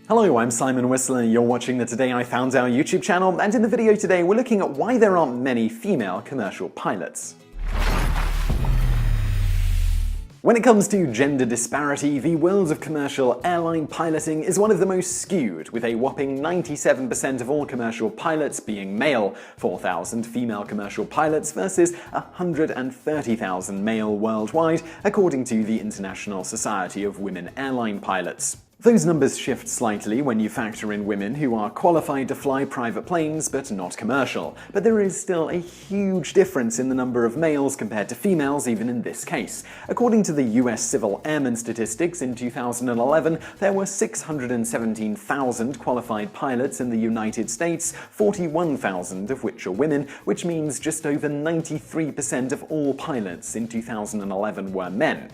Hello, I'm Simon Whistler, you're watching the Today I Found Out YouTube channel, and in the video today we're looking at why there aren't many female commercial pilots. When it comes to gender disparity, the world of commercial airline piloting is one of the most skewed, with a whopping 97% of all commercial pilots being male, 4,000 female commercial pilots versus 130,000 male worldwide, according to the International Society of Women Airline Pilots. Those numbers shift slightly when you factor in women who are qualified to fly private planes but not commercial, but there is still a huge difference in the number of males compared to females even in this case. According to the US Civil Airmen statistics, in 2011 there were 617,000 qualified pilots in the United States, 41,000 of which are women, which means just over 93% of all pilots in 2011 were men.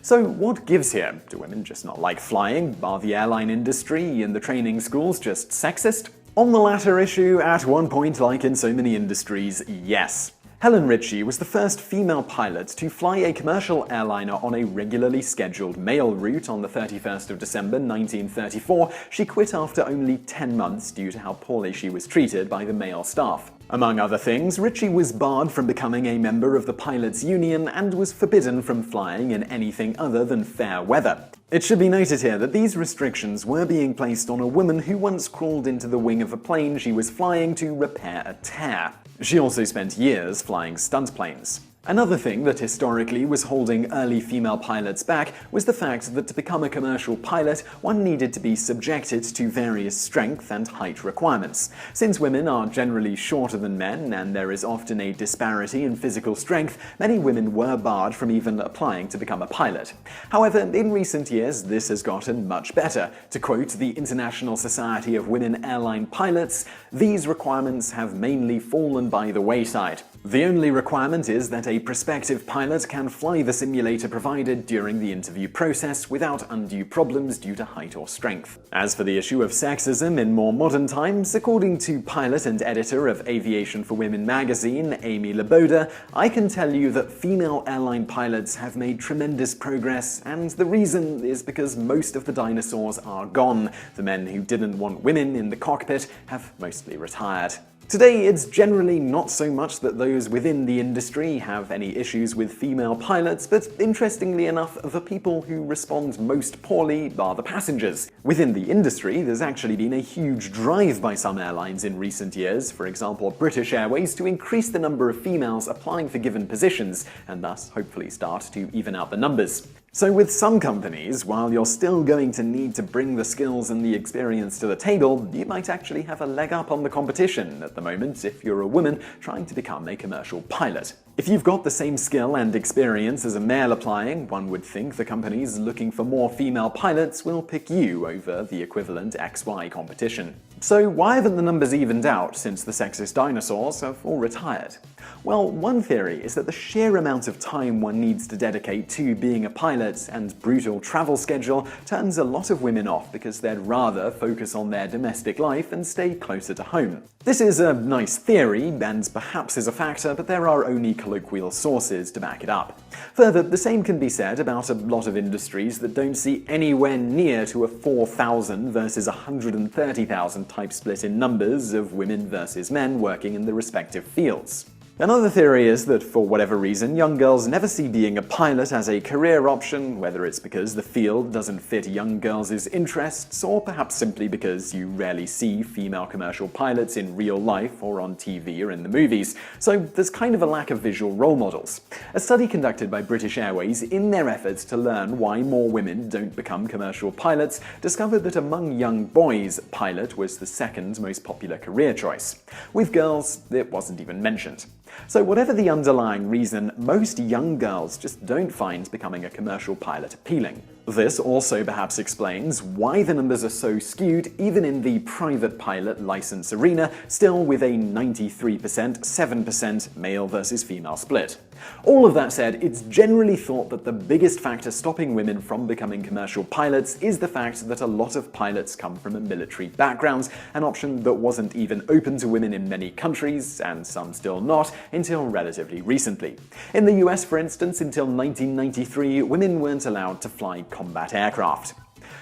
So what gives here? Do women just not like flying? Are the airline industry and the training schools just sexist? On the latter issue, at one point, like in so many industries, yes. Helen Ritchie was the first female pilot to fly a commercial airliner on a regularly scheduled mail route on the 31st of December 1934. She quit after only 10 months due to how poorly she was treated by the male staff. Among other things, Ritchie was barred from becoming a member of the pilots' union and was forbidden from flying in anything other than fair weather. It should be noted here that these restrictions were being placed on a woman who once crawled into the wing of a plane she was flying to repair a tear. She also spent years flying stunt planes. Another thing that historically was holding early female pilots back was the fact that to become a commercial pilot, one needed to be subjected to various strength and height requirements. Since women are generally shorter than men and there is often a disparity in physical strength, many women were barred from even applying to become a pilot. However, in recent years, this has gotten much better. To quote the International Society of Women Airline Pilots, "These requirements have mainly fallen by the wayside. The only requirement is that a prospective pilot can fly the simulator provided during the interview process without undue problems due to height or strength." As for the issue of sexism in more modern times, according to pilot and editor of Aviation for Women magazine, Amy Laboda, "I can tell you that female airline pilots have made tremendous progress, and the reason is because most of the dinosaurs are gone. The men who didn't want women in the cockpit have mostly retired." Today, it's generally not so much that those within the industry have any issues with female pilots, but interestingly enough, the people who respond most poorly are the passengers. Within the industry, there's actually been a huge drive by some airlines in recent years, for example British Airways, to increase the number of females applying for given positions, and thus hopefully start to even out the numbers. So with some companies, while you're still going to need to bring the skills and the experience to the table, you might actually have a leg up on the competition at the moment if you're a woman trying to become a commercial pilot. If you've got the same skill and experience as a male applying, one would think the companies looking for more female pilots will pick you over the equivalent XY competition. So why haven't the numbers evened out since the sexist dinosaurs have all retired? Well, one theory is that the sheer amount of time one needs to dedicate to being a pilot and brutal travel schedule turns a lot of women off because they'd rather focus on their domestic life and stay closer to home. This is a nice theory and perhaps is a factor, but there are only colloquial sources to back it up. Further, the same can be said about a lot of industries that don't see anywhere near to a 4,000 versus 130,000 type split in numbers of women versus men working in the respective fields. Another theory is that for whatever reason, young girls never see being a pilot as a career option, whether it's because the field doesn't fit young girls' interests, or perhaps simply because you rarely see female commercial pilots in real life or on TV or in the movies. So there's kind of a lack of visual role models. A study conducted by British Airways in their efforts to learn why more women don't become commercial pilots discovered that among young boys, pilot was the second most popular career choice. With girls, it wasn't even mentioned. So whatever the underlying reason, most young girls just don't find becoming a commercial pilot appealing. This also perhaps explains why the numbers are so skewed even in the private pilot license arena, still with a 93%, 7% male versus female split. All of that said, it's generally thought that the biggest factor stopping women from becoming commercial pilots is the fact that a lot of pilots come from a military background, an option that wasn't even open to women in many countries, and some still not, until relatively recently. In the US, for instance, until 1993, women weren't allowed to fly combat aircraft.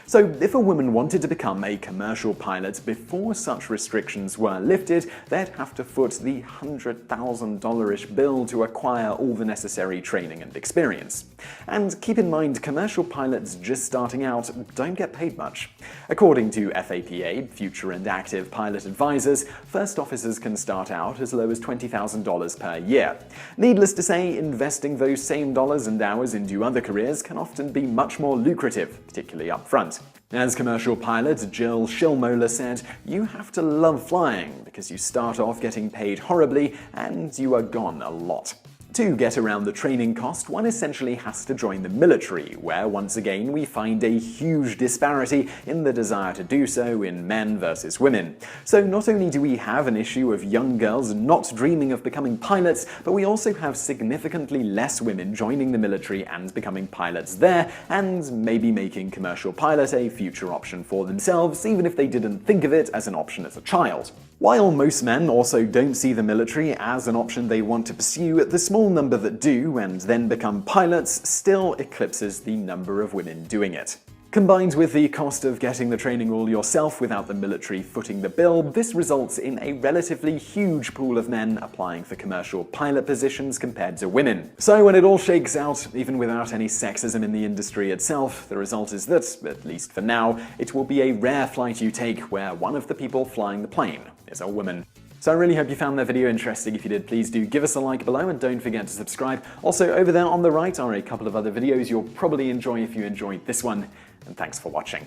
So if a woman wanted to become a commercial pilot before such restrictions were lifted, they'd have to foot the $100,000-ish bill to acquire all the necessary training and experience. And keep in mind, commercial pilots just starting out don't get paid much. According to FAPA, Future and Active Pilot Advisors, first officers can start out as low as $20,000 per year. Needless to say, investing those same dollars and hours into other careers can often be much more lucrative, particularly up front. As commercial pilot Jill Schillmoeller said, "You have to love flying because you start off getting paid horribly and you are gone a lot." To get around the training cost, one essentially has to join the military, where once again we find a huge disparity in the desire to do so in men versus women. So not only do we have an issue of young girls not dreaming of becoming pilots, but we also have significantly less women joining the military and becoming pilots there, and maybe making commercial pilot a future option for themselves, even if they didn't think of it as an option as a child. While most men also don't see the military as an option they want to pursue, the small number that do and then become pilots still eclipses the number of women doing it. Combined with the cost of getting the training all yourself without the military footing the bill, this results in a relatively huge pool of men applying for commercial pilot positions compared to women. So when it all shakes out, even without any sexism in the industry itself, the result is that, at least for now, it will be a rare flight you take where one of the people flying the plane is a woman. So I really hope you found that video interesting. If you did, please do give us a like below and don't forget to subscribe. Also, over there on the right are a couple of other videos you'll probably enjoy if you enjoyed this one, and thanks for watching.